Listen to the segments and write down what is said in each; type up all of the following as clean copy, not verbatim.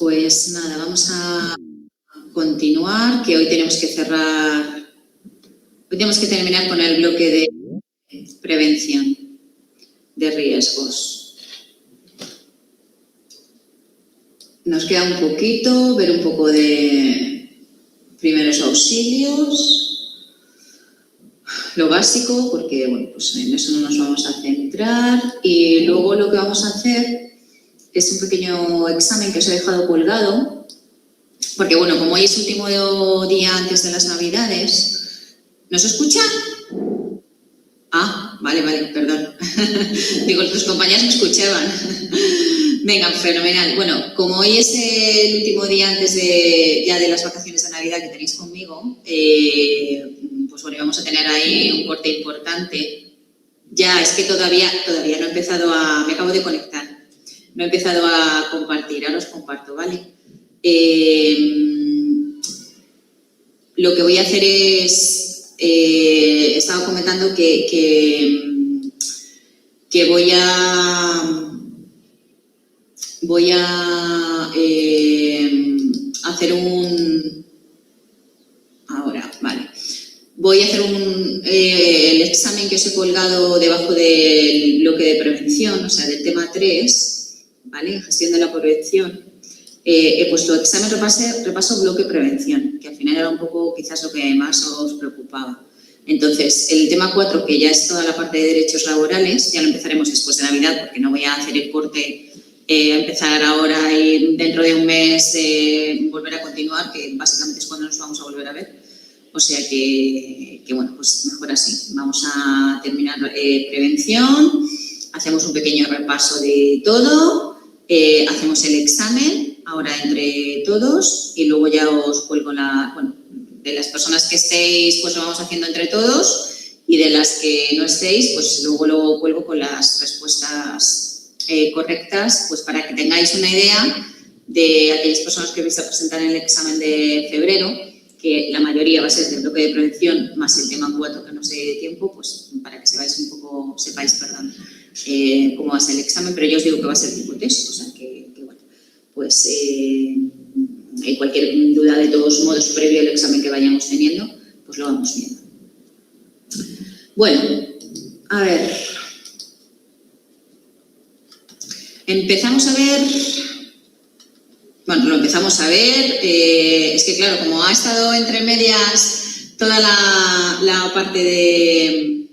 Pues nada, vamos a continuar, que hoy tenemos que cerrar, hoy tenemos que terminar con el bloque de prevención de riesgos. Nos queda un poquito, ver un poco de primeros auxilios, lo básico, porque bueno, pues en eso no nos vamos a centrar, y luego lo que vamos a hacer es un pequeño examen que os he dejado colgado, porque bueno, como hoy es el último día antes de las Navidades, ¿nos escuchan? Ah, vale, perdón. Digo, tus compañeros me escuchaban. Venga, fenomenal. Bueno, como hoy es el último día antes de las vacaciones de Navidad que tenéis conmigo, pues bueno, vamos a tener ahí un corte importante. Ya, es que todavía no he empezado a... Me acabo de conectar. No he empezado a compartir, ahora os comparto, ¿vale? Lo que voy a hacer es... estaba comentando que voy a hacer un... Ahora, vale. Voy a hacer el examen que os he colgado debajo del bloque de prevención, o sea, del tema 3, ¿vale? Gestión de la prevención. He puesto examen repaso bloque prevención, que al final era un poco quizás lo que más os preocupaba. Entonces, el tema 4, que ya es toda la parte de derechos laborales, ya lo empezaremos después de Navidad, porque no voy a hacer el corte a empezar ahora y dentro de un mes volver a continuar, que básicamente es cuando nos vamos a volver a ver. O sea que bueno, pues mejor así. Vamos a terminar prevención, hacemos un pequeño repaso de todo, hacemos el examen ahora entre todos y luego ya os cuelgo de las personas que estéis, pues lo vamos haciendo entre todos, y de las que no estéis, pues luego lo cuelgo con las respuestas correctas, pues para que tengáis una idea de aquellas personas que vais a presentar en el examen de febrero, que la mayoría va a ser del bloque de prevención, más el tema 4 que no sé de tiempo, pues para que sepáis cómo va a ser el examen, pero yo os digo que va a ser tipo test, o sea que bueno, pues cualquier duda de todos modos previo al examen que vayamos teniendo, pues lo vamos viendo. Bueno, a ver, empezamos a ver... Bueno, lo empezamos a ver, es que claro, como ha estado entre medias toda la parte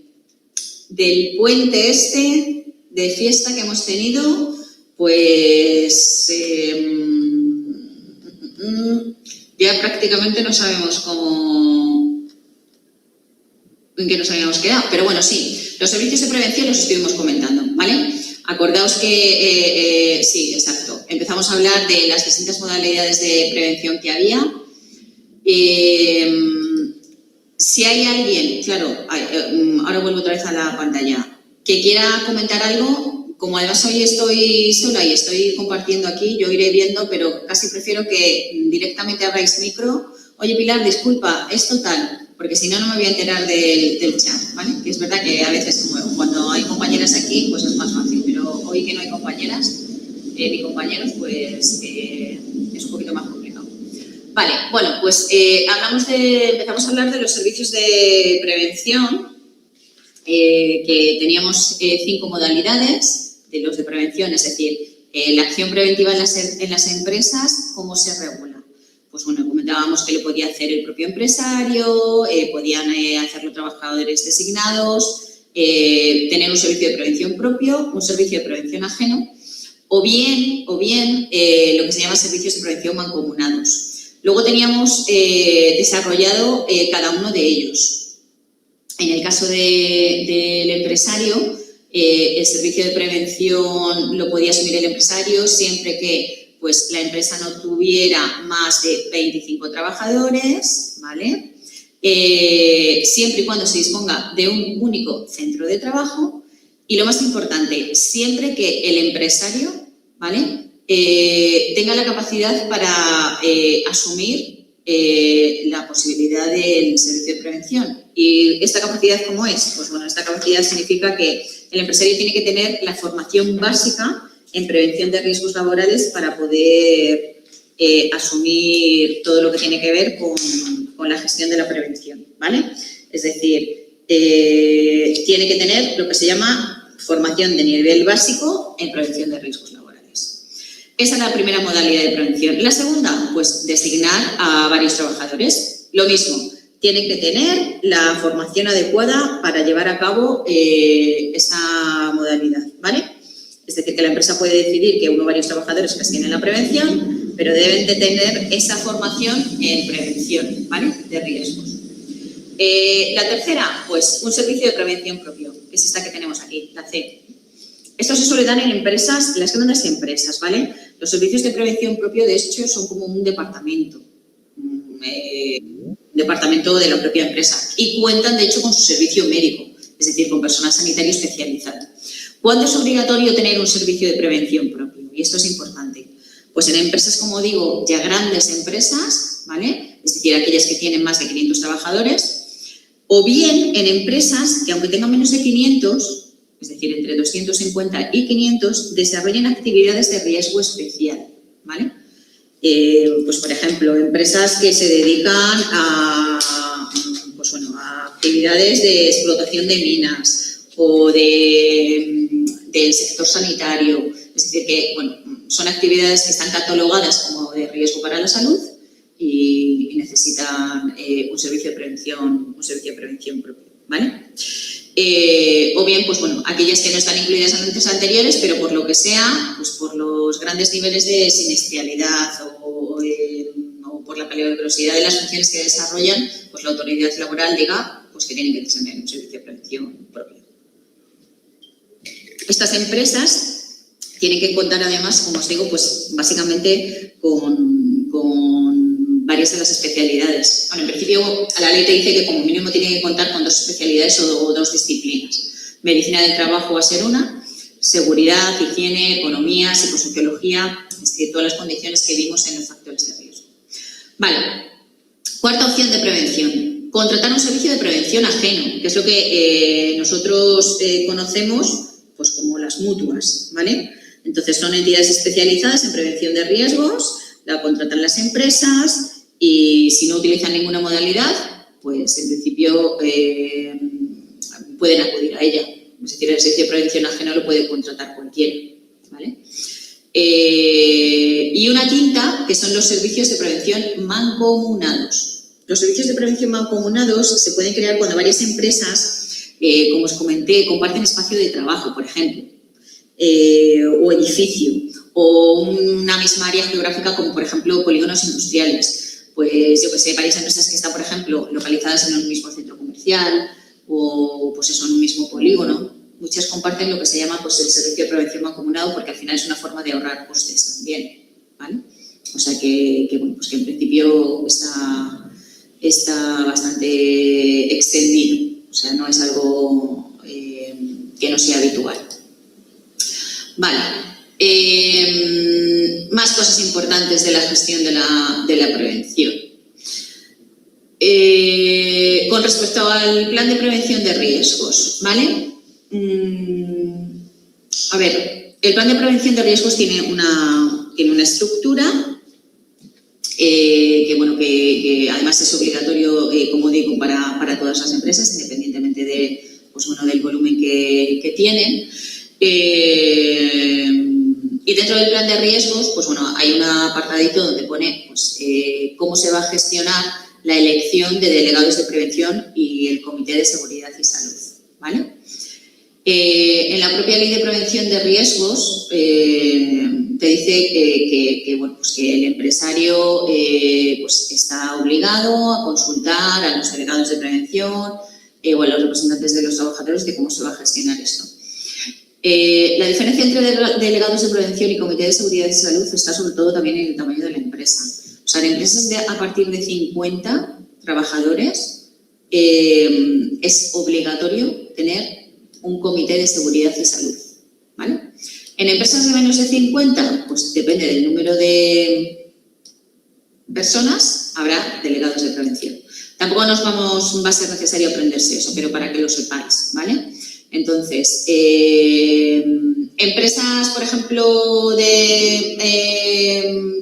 del puente de fiesta que hemos tenido, pues ya prácticamente no sabemos en qué nos habíamos quedado, pero bueno, sí, los servicios de prevención los estuvimos comentando, ¿vale? Acordaos que, sí, exacto, empezamos a hablar de las distintas modalidades de prevención que había. Si hay alguien, claro, ahora vuelvo otra vez a la pantalla, que quiera comentar algo, como además hoy estoy sola y estoy compartiendo aquí, yo iré viendo, pero casi prefiero que directamente abráis micro. Oye, Pilar, disculpa, esto tal, porque si no, no me voy a enterar del chat, ¿vale? Que es verdad que a veces, como cuando hay compañeras aquí, pues es más fácil, pero hoy que no hay compañeras ni compañeros, pues es un poquito más complicado. Vale, bueno, pues empezamos a hablar de los servicios de prevención, que teníamos 5 modalidades de los de prevención, es decir, la acción preventiva en las empresas, ¿cómo se regula? Pues bueno, comentábamos que lo podía hacer el propio empresario, podían hacerlo trabajadores designados, tener un servicio de prevención propio, un servicio de prevención ajeno, o bien lo que se llama servicios de prevención mancomunados. Luego teníamos desarrollado cada uno de ellos. En el caso del empresario, el servicio de prevención lo podía asumir el empresario siempre que pues, la empresa no tuviera más de 25 trabajadores, ¿vale? Siempre y cuando se disponga de un único centro de trabajo, y lo más importante, siempre que el empresario, ¿vale?, tenga la capacidad para asumir la posibilidad del servicio de prevención. ¿Y esta capacidad cómo es? Pues bueno, esta capacidad significa que el empresario tiene que tener la formación básica en prevención de riesgos laborales para poder asumir todo lo que tiene que ver con la gestión de la prevención, ¿vale? Es decir, tiene que tener lo que se llama formación de nivel básico en prevención de riesgos laborales. Esa es la primera modalidad de prevención. La segunda, pues designar a varios trabajadores. Lo mismo, tienen que tener la formación adecuada para llevar a cabo esa modalidad, ¿vale? Es decir, que la empresa puede decidir que uno o varios trabajadores gestionen la prevención, pero deben de tener esa formación en prevención, ¿vale? De riesgos. La tercera, pues un servicio de prevención propio, que es esta que tenemos aquí, la C. Esto se suele dar en empresas, en las grandes empresas, ¿vale? Los servicios de prevención propio, de hecho, son como un departamento de la propia empresa y cuentan, de hecho, con su servicio médico, es decir, con personal sanitario especializado. ¿Cuándo es obligatorio tener un servicio de prevención propio? Y esto es importante. Pues en empresas, como digo, ya grandes empresas, ¿vale? Es decir, aquellas que tienen más de 500 trabajadores, o bien en empresas que, aunque tengan menos de 500, es decir, entre 250 y 500, desarrollen actividades de riesgo especial, ¿vale? Pues, por ejemplo, empresas que se dedican a actividades de explotación de minas o del sector sanitario. Es decir, que son actividades que están catalogadas como de riesgo para la salud y necesitan un servicio de prevención propio, ¿vale? O bien, pues aquellas que no están incluidas en los anteriores, pero por lo que sea, pues por los grandes niveles de siniestralidad o por la peligrosidad de las funciones que desarrollan, pues la autoridad laboral diga pues que tienen que tener un servicio de prevención propio. Estas empresas tienen que contar además, como os digo, pues básicamente con varias de las especialidades. Bueno, en principio la ley te dice que como mínimo tiene que contar con 2 especialidades o 2 disciplinas. Medicina del trabajo va a ser una, seguridad, higiene, economía, psicosociología, es decir, todas las condiciones que vimos en los factores de riesgo. Vale, cuarta opción de prevención, contratar un servicio de prevención ajeno, que es lo que nosotros conocemos pues como las mutuas, ¿vale? Entonces son entidades especializadas en prevención de riesgos, la contratan las empresas y si no utilizan ninguna modalidad, pues en principio pueden acudir a ella. Es decir, el servicio de prevención ajeno lo puede contratar cualquiera, ¿vale? Y una quinta, que son los servicios de prevención mancomunados. Los servicios de prevención mancomunados se pueden crear cuando varias empresas, como os comenté, comparten espacio de trabajo, por ejemplo, o edificio, o una misma área geográfica como, por ejemplo, polígonos industriales. Pues yo que sé, varias empresas que están, por ejemplo, localizadas en un mismo centro comercial o pues eso, en un mismo polígono. Muchas comparten lo que se llama pues el servicio de prevención mancomunado porque al final es una forma de ahorrar costes también, ¿vale? O sea que en principio está bastante extendido, o sea, no es algo que no sea habitual. Vale. Más cosas importantes de la gestión de la prevención. Con respecto al plan de prevención de riesgos, ¿vale? A ver, el plan de prevención de riesgos tiene una estructura que además es obligatorio, como digo, para todas las empresas, independientemente del volumen que tienen. Y dentro del plan de riesgos, pues hay un apartadito donde pone pues, cómo se va a gestionar la elección de delegados de prevención y el Comité de Seguridad y Salud, ¿vale? En la propia Ley de Prevención de Riesgos te dice que el empresario pues está obligado a consultar a los delegados de prevención o a los representantes de los trabajadores de cómo se va a gestionar esto. La diferencia entre delegados de prevención y comité de seguridad y salud está sobre todo también en el tamaño de la empresa. O sea, en empresas a partir de 50 trabajadores es obligatorio tener un comité de seguridad y salud, ¿vale? En empresas de menos de 50, pues depende del número de personas, habrá delegados de prevención. Tampoco va a ser necesario aprenderse eso, pero para que lo sepáis, ¿vale? Entonces, Empresas, por ejemplo, de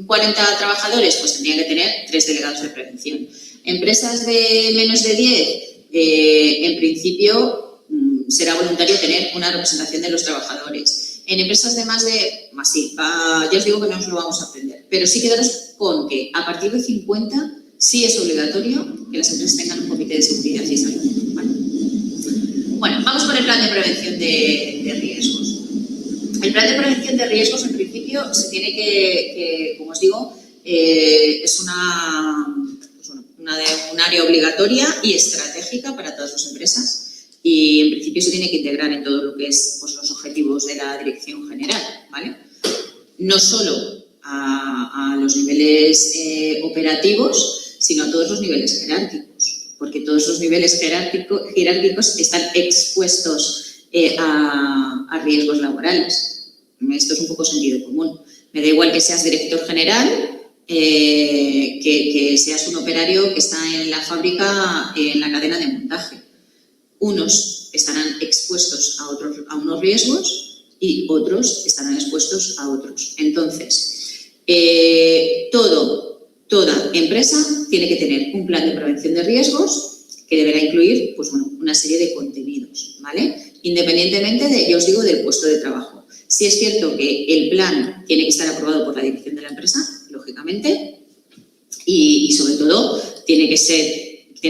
40 trabajadores, pues tendrían que tener 3 delegados de prevención. Empresas de menos de 10, en principio, será voluntario tener una representación de los trabajadores. En empresas de más de, más sí, ya os digo que no nos lo vamos a aprender, pero sí quedaros con que a partir de 50 sí es obligatorio que las empresas tengan un comité de seguridad y salud. ¿Vale? Bueno, vamos con el plan de prevención de riesgos. El plan de prevención de riesgos, en principio, se tiene que como os digo, es un área obligatoria y estratégica para todas las empresas y, en principio, se tiene que integrar en todo lo que es pues, los objetivos de la dirección general, ¿vale? No solo a los niveles operativos, sino a todos los niveles jerárquicos, porque todos los niveles jerárquicos están expuestos a riesgos laborales. Esto es un poco sentido común. Me da igual que seas director general, que seas un operario que está en la fábrica, en la cadena de montaje. Unos estarán expuestos a unos riesgos y otros estarán expuestos a otros. Entonces, toda empresa tiene que tener un plan de prevención de riesgos que deberá incluir pues, bueno, una serie de contenidos, ¿vale? Independientemente de, yo os digo, del puesto de trabajo. Sí es cierto que el plan tiene que estar aprobado por la dirección de la empresa, lógicamente, y sobre todo tiene que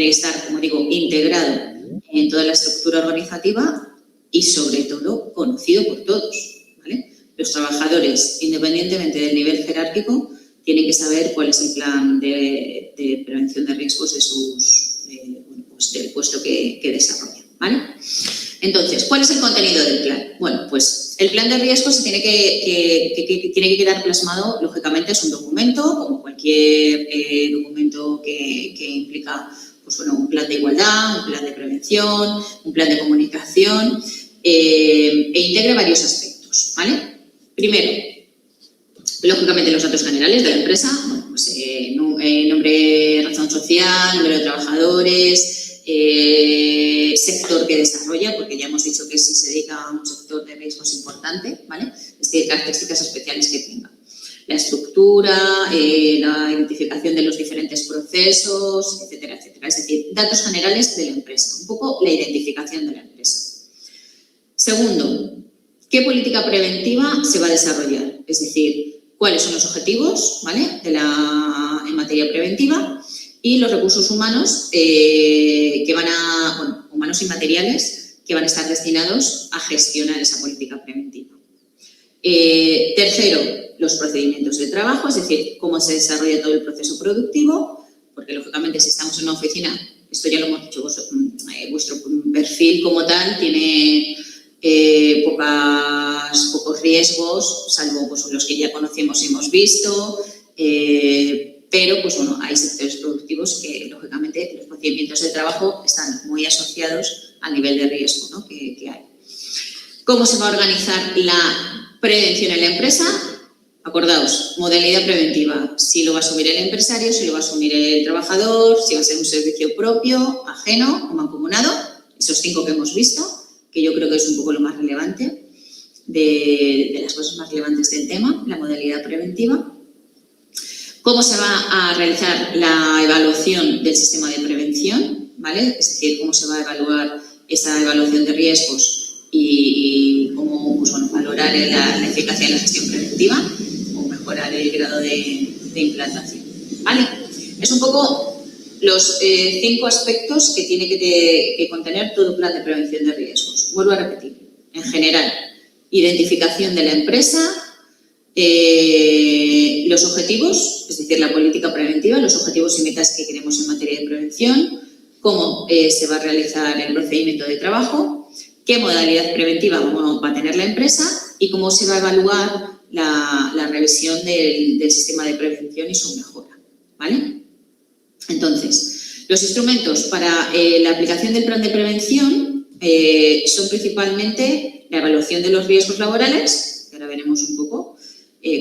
estar, como digo, integrado en toda la estructura organizativa y sobre todo conocido por todos, ¿vale? Los trabajadores, independientemente del nivel jerárquico, tienen que saber cuál es el plan de prevención de riesgos de pues del puesto que desarrollan, ¿vale? Entonces, ¿cuál es el contenido del plan? Bueno, pues el plan de riesgos tiene que quedar plasmado, lógicamente es un documento, como cualquier documento que implica pues, bueno, un plan de igualdad, un plan de prevención, un plan de comunicación, e integra varios aspectos, ¿vale? Primero, lógicamente los datos generales de la empresa, bueno, pues, nombre, razón social, número de trabajadores, sector que desarrolla, porque ya hemos dicho que si se dedica a un sector de riesgos importante, ¿vale? Es decir, características especiales que tenga. La estructura, la identificación de los diferentes procesos, etcétera, etcétera. Es decir, datos generales de la empresa, un poco la identificación de la empresa. Segundo, ¿qué política preventiva se va a desarrollar? Es decir, cuáles son los objetivos, ¿vale? En materia preventiva y los recursos humanos humanos y materiales que van a estar destinados a gestionar esa política preventiva. Tercero, los procedimientos de trabajo, es decir, cómo se desarrolla todo el proceso productivo, porque lógicamente si estamos en una oficina, esto ya lo hemos dicho vosotros, vuestro perfil como tal tiene pocos riesgos, salvo pues, los que ya conocemos y hemos visto, pero pues, bueno, hay sectores productivos que, lógicamente, los procedimientos de trabajo están muy asociados al nivel de riesgo, ¿no? que hay. ¿Cómo se va a organizar la prevención en la empresa? Acordaos, modalidad preventiva. Si lo va a asumir el empresario, si lo va a asumir el trabajador, si va a ser un servicio propio, ajeno o mancomunado. Esos 5 que hemos visto, que yo creo que es un poco lo más relevante, de las cosas más relevantes del tema, la modalidad preventiva. ¿Cómo se va a realizar la evaluación del sistema de prevención? ¿Vale? Es decir, cómo se va a evaluar esa evaluación de riesgos y cómo pues, bueno, valorar la eficacia de la gestión preventiva o mejorar el grado de implantación. ¿Vale? Es un poco los 5 aspectos que tiene que contener todo plan de prevención de riesgos. Vuelvo a repetir. En general, identificación de la empresa, los objetivos, es decir, la política preventiva, los objetivos y metas que queremos en materia de prevención, cómo se va a realizar el procedimiento de trabajo, qué modalidad preventiva va a tener la empresa y cómo se va a evaluar la revisión del sistema de prevención y su mejora, ¿vale? Entonces, los instrumentos para la aplicación del plan de prevención son principalmente la evaluación de los riesgos laborales, que ahora veremos un poco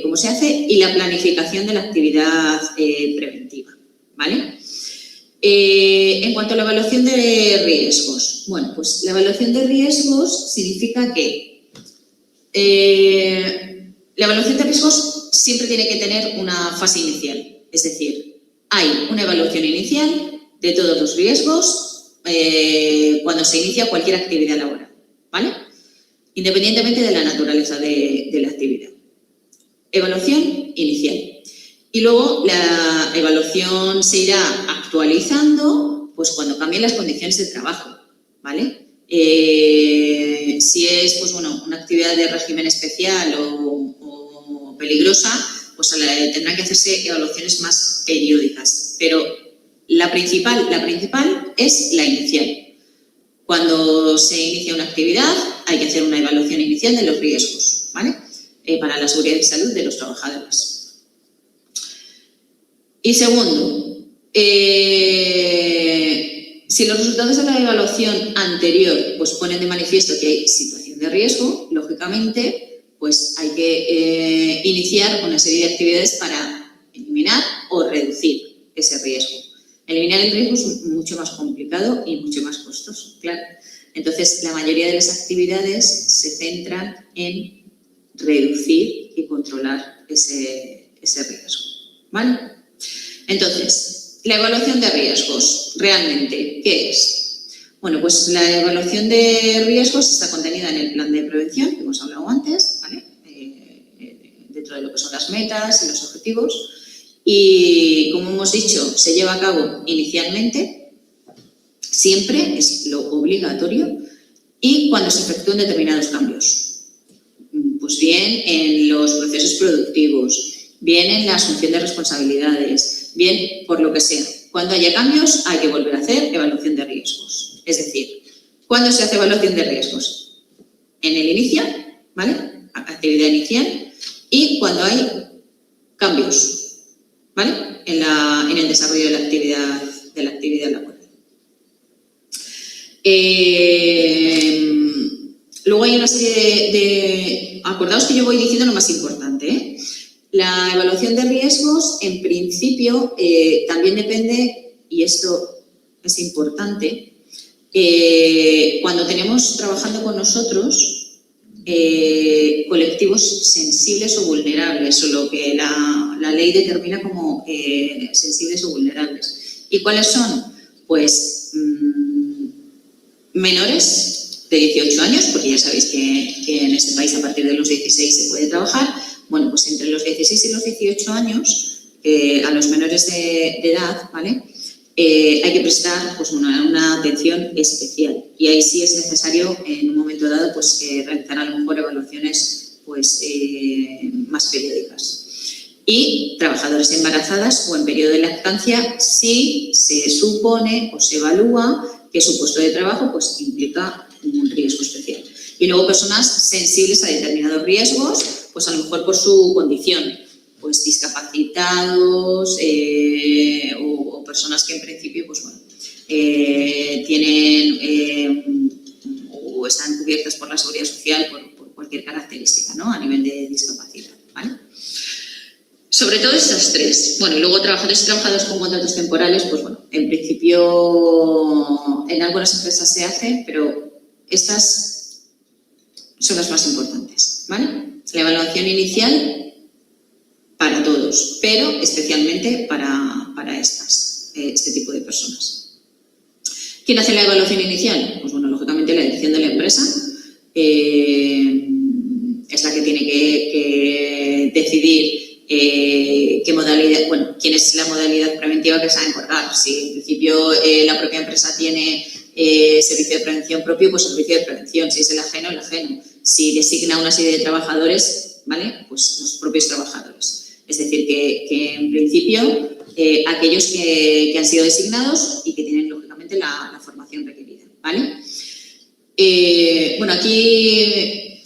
cómo se hace, y la planificación de la actividad preventiva, ¿vale? En cuanto a la evaluación de riesgos, bueno, pues la evaluación de riesgos significa que La evaluación de riesgos siempre tiene que tener una fase inicial, es decir, hay una evaluación inicial de todos los riesgos cuando se inicia cualquier actividad laboral, ¿vale? Independientemente de la naturaleza de la actividad. Evaluación inicial. Y luego la evaluación se irá actualizando pues cuando cambien las condiciones de trabajo, ¿vale? Si es pues, bueno, una actividad de régimen especial o peligrosa, pues tendrán que hacerse evaluaciones más periódicas. Pero la principal es la inicial. Cuando se inicia una actividad hay que hacer una evaluación inicial de los riesgos, ¿vale? Para la seguridad y salud de los trabajadores. Y segundo, si los resultados de la evaluación anterior pues, ponen de manifiesto que hay situación de riesgo, lógicamente, pues hay que iniciar una serie de actividades para eliminar o reducir ese riesgo. Eliminar el riesgo es mucho más complicado y mucho más costoso, claro. Entonces, la mayoría de las actividades se centran en reducir y controlar ese riesgo, ¿vale? Entonces, la evaluación de riesgos, ¿realmente qué es? Bueno, pues la evaluación de riesgos está contenida en el plan de prevención que hemos hablado antes, ¿vale? Dentro de lo que son las metas y los objetivos. Y, como hemos dicho, se lleva a cabo inicialmente, siempre es lo obligatorio, y cuando se efectúen determinados cambios. Pues bien en los procesos productivos, bien en la asunción de responsabilidades, bien por lo que sea. Cuando haya cambios hay que volver a hacer evaluación de riesgos. Es decir, ¿cuándo se hace evaluación de riesgos? En el inicial, ¿vale? Actividad inicial, y cuando hay cambios, ¿vale? En el desarrollo de la actividad laboral. Luego hay una serie de... Acordaos que yo voy diciendo lo más importante, ¿eh? La evaluación de riesgos, en principio, también depende, y esto es importante, cuando tenemos trabajando con nosotros colectivos sensibles o vulnerables, o lo que la ley determina como sensibles o vulnerables. ¿Y cuáles son? Pues menores de 18 años, porque ya sabéis que en este país a partir de los 16 se puede trabajar. Bueno, pues entre los 16 y los 18 años, a los menores de edad, ¿vale? Hay que prestar pues, una atención especial. Y ahí sí es necesario, en un momento dado, pues, realizar a lo mejor evaluaciones pues, más periódicas. Y trabajadores embarazadas o en periodo de lactancia, si se supone o se evalúa que su puesto de trabajo pues, implica un riesgo especial. Y luego personas sensibles a determinados riesgos, pues a lo mejor por su condición, pues discapacitados o personas que en principio pues bueno, tienen o están cubiertas por la seguridad social por cualquier característica, ¿no? A nivel de discapacidad, ¿vale? Sobre todo estas tres. Bueno, y luego trabajadores y trabajadoras con contratos temporales, pues bueno, en principio en algunas empresas se hace, pero estas son las más importantes, ¿vale? La evaluación inicial para todos, pero especialmente para este tipo de personas. ¿Quién hace la evaluación inicial? Pues bueno, lógicamente la dirección de la empresa es la que tiene que decidir qué modalidad, bueno, quién es la modalidad preventiva que se va a encargar. Si en principio la propia empresa tiene servicio de prevención propio, pues servicio de prevención. Si es el ajeno, el ajeno. Si designa una serie de trabajadores, ¿vale? Pues los propios trabajadores. Es decir, que en principio aquellos que han sido designados y que tienen lógicamente la formación requerida, ¿vale? Bueno, aquí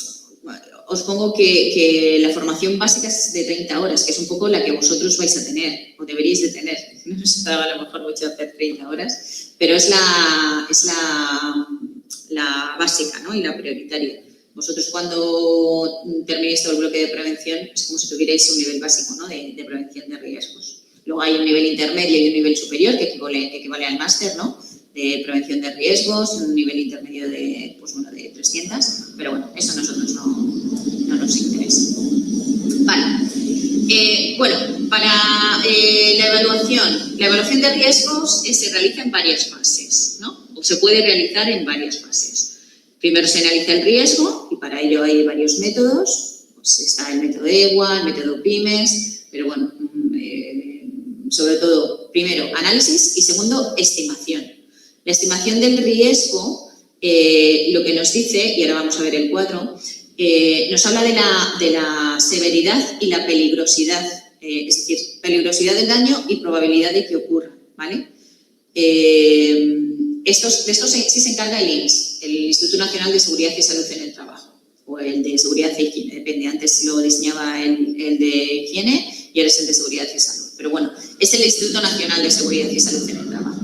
os pongo que la formación básica es de 30 horas, que es un poco la que vosotros vais a tener o deberíais de tener. No os da a lo mejor mucho hacer 30 horas, pero es la básica, ¿no? Y la prioritaria. Vosotros cuando terminéis todo el bloque de prevención es como si tuvierais un nivel básico, ¿no? de prevención de riesgos. Luego hay un nivel intermedio y un nivel superior que equivale al máster, ¿no? De prevención de riesgos, un nivel intermedio de, pues bueno, de 300, pero bueno, eso nosotros no no nos interesa. Vale. Bueno, para la evaluación de riesgos se realiza en varias fases, ¿no? O se puede realizar en varias fases. Primero se analiza el riesgo y para ello hay varios métodos. Pues está el método EWA, el método PYMES, pero bueno, sobre todo, primero, análisis y segundo, estimación. La estimación del riesgo, lo que nos dice, y ahora vamos a ver el cuadro, nos habla de la severidad y la peligrosidad, es decir, peligrosidad del daño y probabilidad de que ocurra, ¿vale? De estos sí se encarga el INS, el Instituto Nacional de Seguridad y Salud en el Trabajo, o el de Seguridad e Higiene, depende, antes lo diseñaba el de Higiene y ahora es el de Seguridad y Salud, pero bueno, es el Instituto Nacional de Seguridad y Salud en el Trabajo.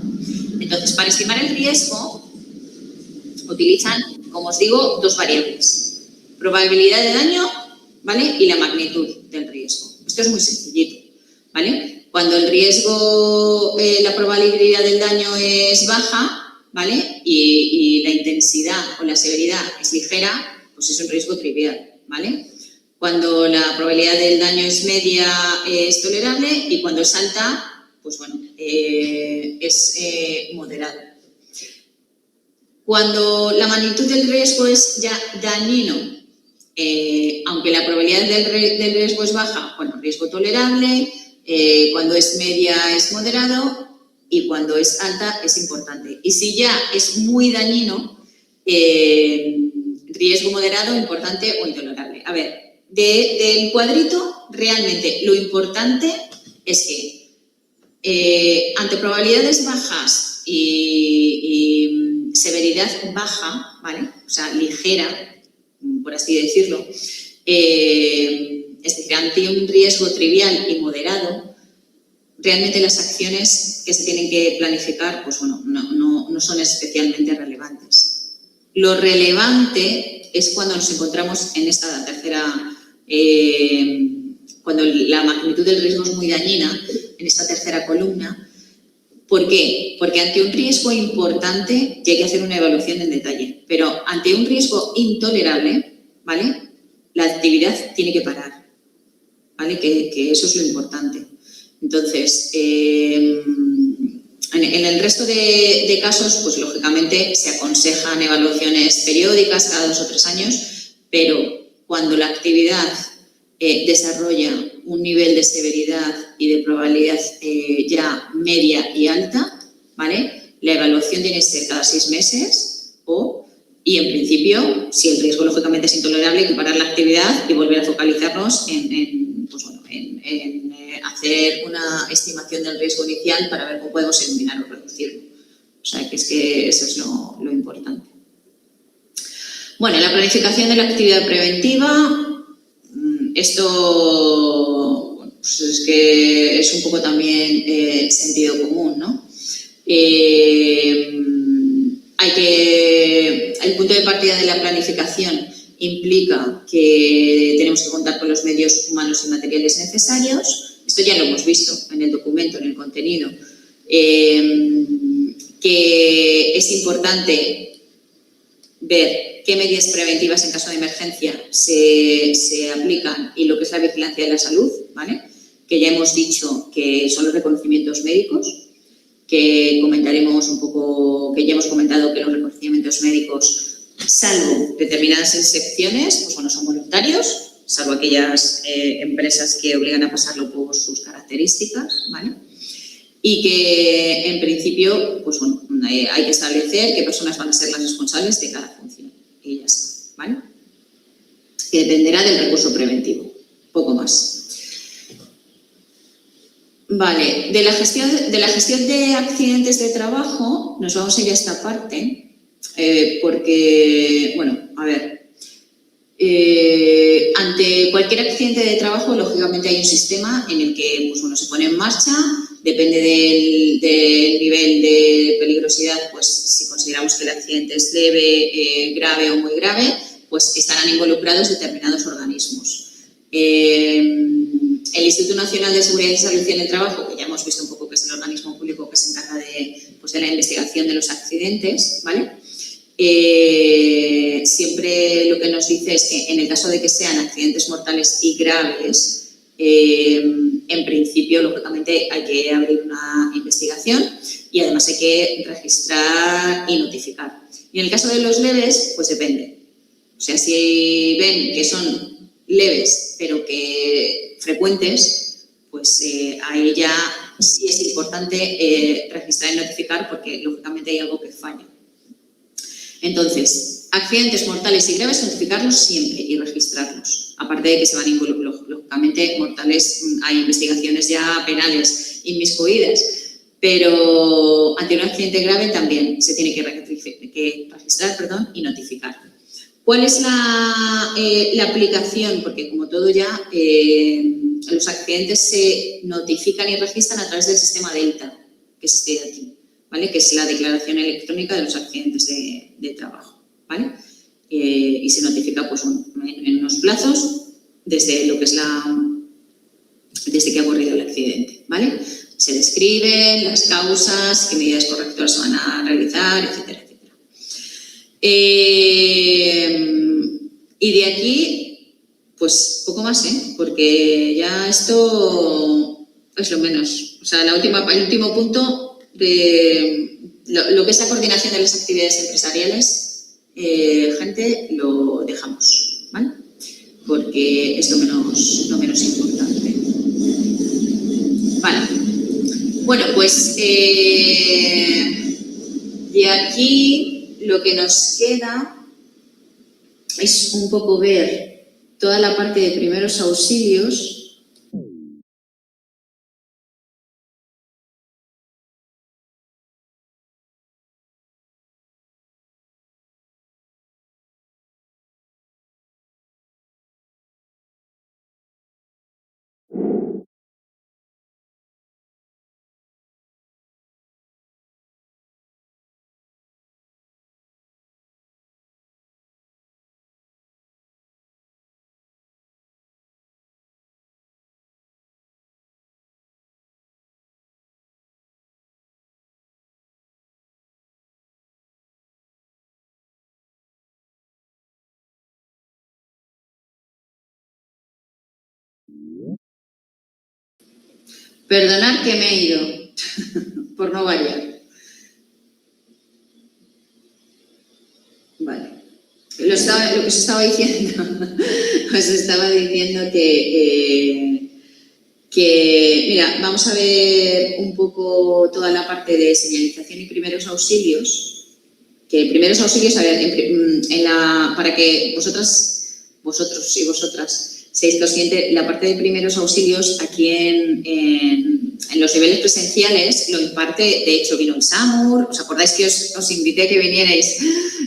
Entonces, para estimar el riesgo, utilizan, como os digo, dos variables: probabilidad de daño, ¿vale? Y la magnitud del riesgo. Esto es muy sencillito, ¿vale? Cuando el riesgo, la probabilidad del daño es baja, ¿vale? Y la intensidad o la severidad es ligera, pues es un riesgo trivial, ¿vale? Cuando la probabilidad del daño es media, es tolerable, y cuando es alta, pues bueno, es moderado. Cuando la magnitud del riesgo es ya dañino, aunque la probabilidad del riesgo es baja, bueno, riesgo tolerable, cuando es media es moderado y cuando es alta es importante. Y si ya es muy dañino, riesgo moderado, importante o intolerable. A ver, del cuadrito, realmente lo importante es que ante probabilidades bajas y severidad baja, ¿vale? O sea, ligera, por así decirlo, es decir, ante un riesgo trivial y moderado, realmente las acciones que se tienen que planificar, pues bueno, no son especialmente relevantes. Lo relevante es cuando nos encontramos en esta tercera, cuando la magnitud del riesgo es muy dañina, en esta tercera columna. ¿Por qué? Porque ante un riesgo importante ya hay que hacer una evaluación en detalle, pero ante un riesgo intolerable, ¿vale? La actividad tiene que parar, ¿vale? Que eso es lo importante. Entonces, en el resto de casos, pues lógicamente se aconsejan evaluaciones periódicas cada 2 o 3 años, pero cuando la actividad desarrolla un nivel de severidad y de probabilidad ya media y alta, ¿vale? La evaluación tiene que ser cada 6 meses y en principio, si el riesgo lógicamente es intolerable, hay que parar la actividad y volver a focalizarnos en hacer una estimación del riesgo inicial para ver cómo podemos eliminar o reducirlo. O sea, que eso es lo importante. Bueno, la planificación de la actividad preventiva. Esto pues es que es un poco también sentido común, ¿no? El punto de partida de la planificación implica que tenemos que contar con los medios humanos y materiales necesarios. Esto ya lo hemos visto en el documento, en el contenido, que es importante ver qué medidas preventivas en caso de emergencia se aplican y lo que es la vigilancia de la salud, ¿vale? Que ya hemos dicho que son los reconocimientos médicos, que comentaremos un poco, que ya hemos comentado que los reconocimientos médicos, salvo determinadas excepciones, pues bueno, son voluntarios, salvo aquellas empresas que obligan a pasarlo por sus características, ¿vale? Y que en principio, pues bueno, hay que establecer qué personas van a ser las responsables de cada función. Y ya está, ¿vale? Que dependerá del recurso preventivo, poco más. Vale, de la gestión de accidentes de trabajo nos vamos a ir a esta parte, porque, bueno, a ver, ante cualquier accidente de trabajo, lógicamente hay un sistema en el que, pues bueno, se pone en marcha. Depende del nivel de peligrosidad, pues si consideramos que el accidente es leve, grave o muy grave, pues estarán involucrados determinados organismos. El Instituto Nacional de Seguridad y Salud en el Trabajo, que ya hemos visto un poco que es el organismo público que se encarga de la investigación de los accidentes, ¿vale? siempre lo que nos dice es que en el caso de que sean accidentes mortales y graves, en principio, lógicamente, hay que abrir una investigación y además hay que registrar y notificar. Y en el caso de los leves, pues depende. O sea, si ven que son leves, pero que frecuentes, pues ahí ya sí es importante registrar y notificar porque, lógicamente, hay algo que falla. Entonces, accidentes mortales y graves, notificarlos siempre y registrarlos. Aparte de que se van a involucrar, lógicamente, mortales, hay investigaciones ya penales inmiscuidas, pero ante un accidente grave también se tiene que registrar y notificar. ¿Cuál es la aplicación? Porque como todo ya, los accidentes se notifican y registran a través del sistema Delta, que es este de aquí, ¿vale? Que es la declaración electrónica de los accidentes de trabajo, ¿vale? Y se notifica pues, en unos plazos desde lo que es desde que ha ocurrido el accidente, ¿vale? Se describen las causas, qué medidas correctoras se van a realizar, etcétera, etcétera. Y de aquí, pues poco más, porque ya esto es lo menos. O sea, el último punto de lo que es la coordinación de las actividades empresariales, gente, lo dejamos, ¿vale? Porque es lo menos importante. Vale. Bueno, pues de aquí lo que nos queda es un poco ver toda la parte de primeros auxilios. Perdonad que me he ido, por no variar. Vale. Lo que os estaba diciendo, que, mira, vamos a ver un poco toda la parte de señalización y primeros auxilios. Que primeros auxilios, a ver, para que vosotros y vosotras seáis conscientes, la parte de primeros auxilios aquí en los niveles presenciales lo imparte, de hecho vino el SAMUR, ¿os acordáis que os invité a que vinierais?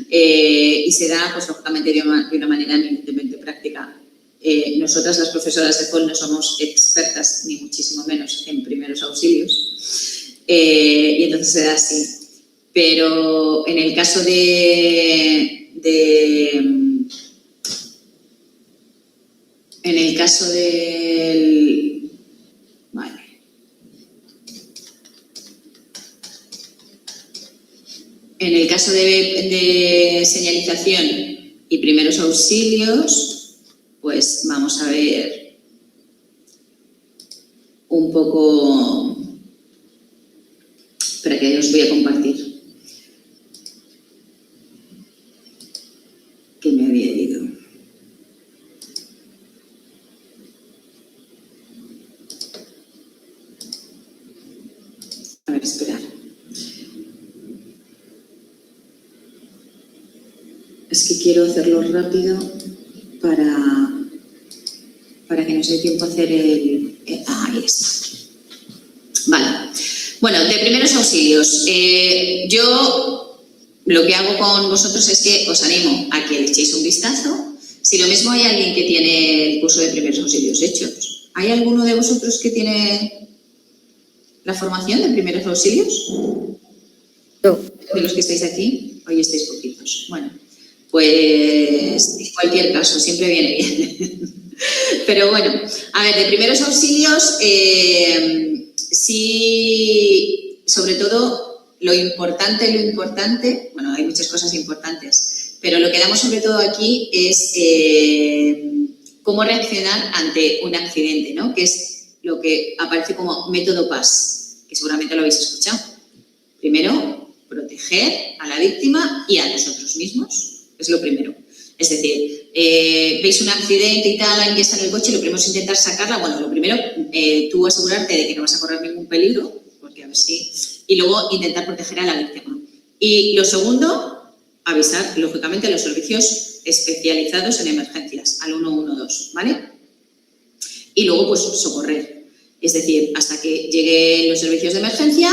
Y se da, pues lógicamente, de una manera eminentemente práctica. Nosotras, las profesoras de FOL, no somos expertas, ni muchísimo menos, en primeros auxilios, y entonces se da así. Pero en el caso Vale. En el caso de señalización y primeros auxilios, pues vamos a ver un poco. Espera, que os voy a compartir. Que me había ido. A ver, esperar. Es que quiero hacerlo rápido para que nos dé tiempo a hacer ahí está. Vale. Bueno, de primeros auxilios. Yo lo que hago con vosotros es que os animo a que le echéis un vistazo. Si lo mismo hay alguien que tiene el curso de primeros auxilios hechos. ¿Hay alguno de vosotros que tiene la formación de primeros auxilios? No. De los que estáis aquí, hoy estáis poquitos. Bueno, pues en cualquier caso, siempre viene bien. Pero bueno, a ver, de primeros auxilios, sí, sobre todo lo importante, bueno, hay muchas cosas importantes, pero lo que damos sobre todo aquí es cómo reaccionar ante un accidente, ¿no? Que es lo que aparece como método PAS, que seguramente lo habéis escuchado. Primero, proteger a la víctima y a nosotros mismos, es lo primero. Es decir, veis un accidente y tal, alguien que está en el coche, lo primero es intentar sacarla. Bueno, lo primero, tú asegurarte de que no vas a correr ningún peligro, porque a ver si... Y luego intentar proteger a la víctima. Y lo segundo, avisar, lógicamente, a los servicios especializados en emergencias, al 112, ¿vale? Y luego, pues, socorrer. Es decir, hasta que lleguen los servicios de emergencia,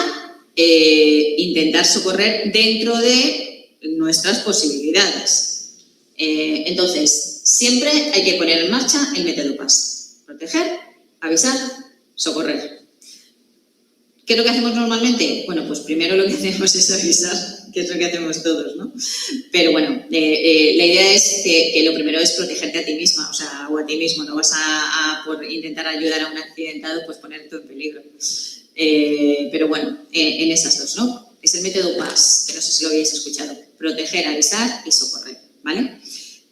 intentar socorrer dentro de nuestras posibilidades. Entonces, siempre hay que poner en marcha el método PAS. Proteger, avisar, socorrer. ¿Qué es lo que hacemos normalmente? Bueno, pues primero lo que hacemos es avisar, que es lo que hacemos todos, ¿no? Pero bueno, la idea es que lo primero es protegerte a ti misma, o sea, o a ti mismo. No vas por intentar ayudar a un accidentado, pues ponerte en peligro. Pero bueno, en esas dos, ¿no? Es el método PAS, que no sé si lo habéis escuchado. Proteger, avisar y socorrer, ¿vale?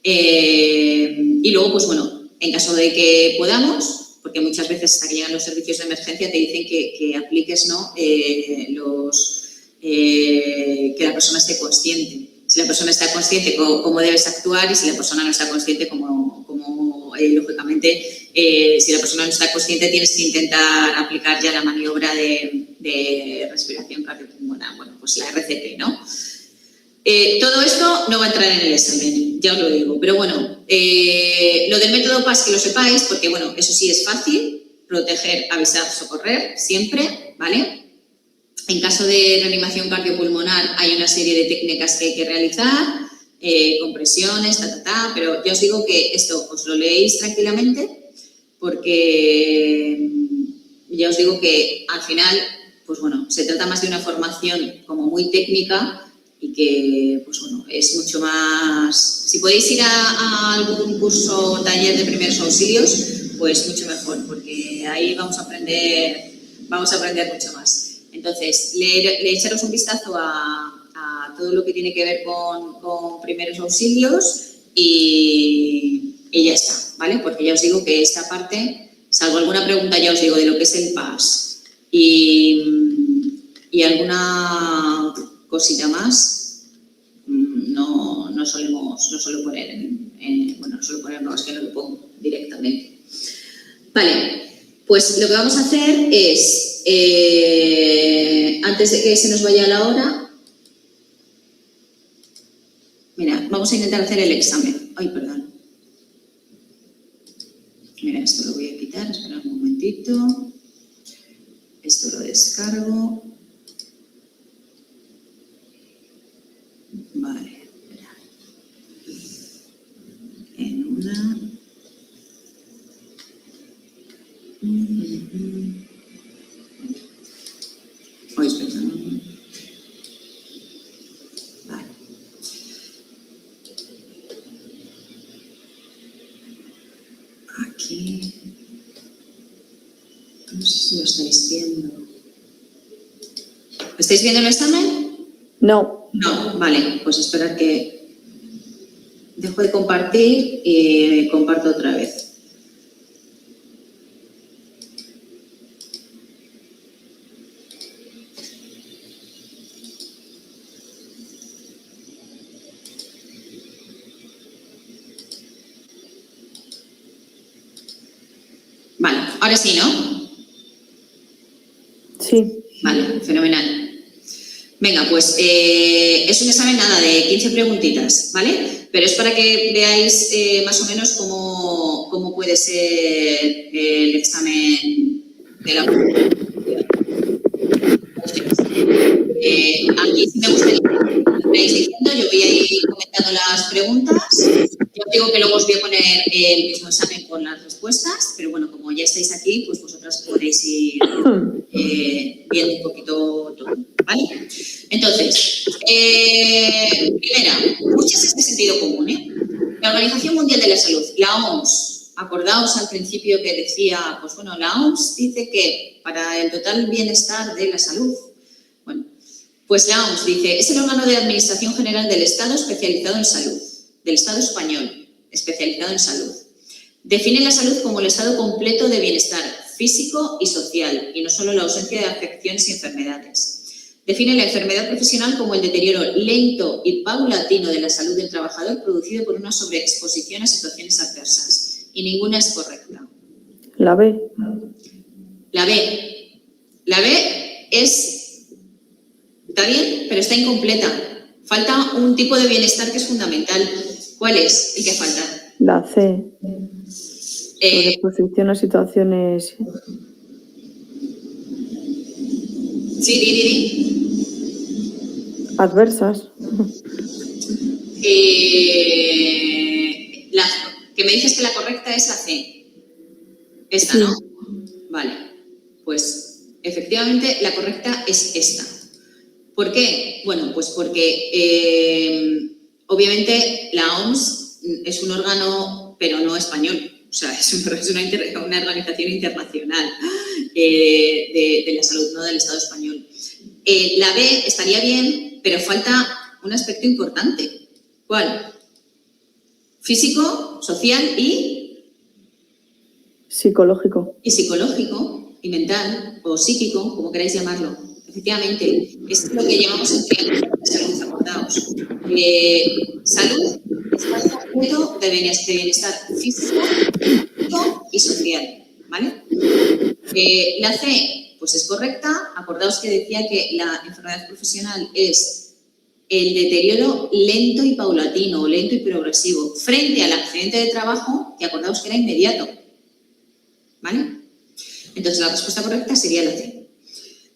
Y luego, pues bueno, en caso de que podamos, porque muchas veces hasta que llegan los servicios de emergencia te dicen que apliques, ¿no? Que la persona esté consciente. Si la persona está consciente, cómo debes actuar, y si la persona no está consciente, lógicamente, si la persona no está consciente, tienes que intentar aplicar ya la maniobra de respiración cardiopulmonar, bueno, pues la RCP, ¿no? Todo esto no va a entrar en el examen, ya os lo digo, pero bueno, lo del método PAS que lo sepáis, porque bueno, eso sí es fácil, proteger, avisar, socorrer, siempre, ¿vale? En caso de reanimación cardiopulmonar hay una serie de técnicas que hay que realizar, compresiones, pero ya os digo que esto os lo leéis tranquilamente, porque ya os digo que al final, pues bueno, se trata más de una formación como muy técnica, y que, pues bueno, es mucho más... Si podéis ir a algún curso o taller de primeros auxilios, pues mucho mejor, porque ahí vamos a aprender mucho más. Entonces, echaros un vistazo a todo lo que tiene que ver con primeros auxilios y ya está, ¿vale? Porque ya os digo que esta parte, salvo alguna pregunta, ya os digo, de lo que es el PAS y alguna cosita más, no suelo poner no suelo poner, no, es que no lo pongo directamente. Vale, pues lo que vamos a hacer es, antes de que se nos vaya la hora, mira, vamos a intentar hacer el examen. Ay, perdón. Mira, esto lo voy a quitar, espera un momentito. Esto lo descargo. Vale, espera. En una. Ay, espera. Vale. Aquí. No sé si lo estáis viendo. ¿Estáis viendo el examen? No. No, vale, pues esperad que dejo de compartir y comparto otra vez. Vale, ahora sí, ¿no? Sí. Vale, fenomenal. Venga, pues es un examen nada de 15 preguntitas, ¿vale? Pero es para que veáis más o menos cómo puede ser el examen de la aquí sí me gustaría que me vais diciendo, yo voy a ir comentando las preguntas. Yo os digo que luego os voy a poner el mismo examen con las respuestas, pero bueno, como ya estáis aquí, pues vosotras podéis ir viendo un poquito todo, ¿vale? Entonces, primera, muchas es de sentido común, ¿eh? La Organización Mundial de la Salud, la OMS, acordaos al principio que decía, pues bueno, la OMS dice que para el total bienestar de la salud, bueno, Pues la OMS dice, es el órgano de administración general del Estado especializado en salud, del Estado español especializado en salud. Define la salud como el estado completo de bienestar físico y social, y no solo la ausencia de afecciones y enfermedades. Define la enfermedad profesional como el deterioro lento y paulatino de la salud del trabajador producido por una sobreexposición a situaciones adversas. Y ninguna es correcta. La B. La B. La B está bien, pero está incompleta. Falta un tipo de bienestar que es fundamental. ¿Cuál es el que falta? La C. Sobreexposición a situaciones. Sí, di. Adversas. Que me dices que la correcta es la C. Esta, Sí. ¿no? Vale. Pues efectivamente la correcta es esta. ¿Por qué? Bueno, pues porque obviamente la OMS es un órgano, pero no español. O sea, es una organización internacional de la salud, no del Estado español. La B estaría bien, pero falta un aspecto importante. ¿Cuál? Físico, social y Psicológico. y psicológico, y mental, o psíquico, como queráis llamarlo. Efectivamente, es lo que llamamos el triángulo de salud, acordaos. Salud es un conjunto de bienestar físico y social, ¿vale? La C, pues es correcta. Acordaos que decía que la enfermedad profesional es el deterioro lento y paulatino, o lento y progresivo, frente al accidente de trabajo, que acordaos que era inmediato, ¿vale? Entonces, la respuesta correcta sería la C.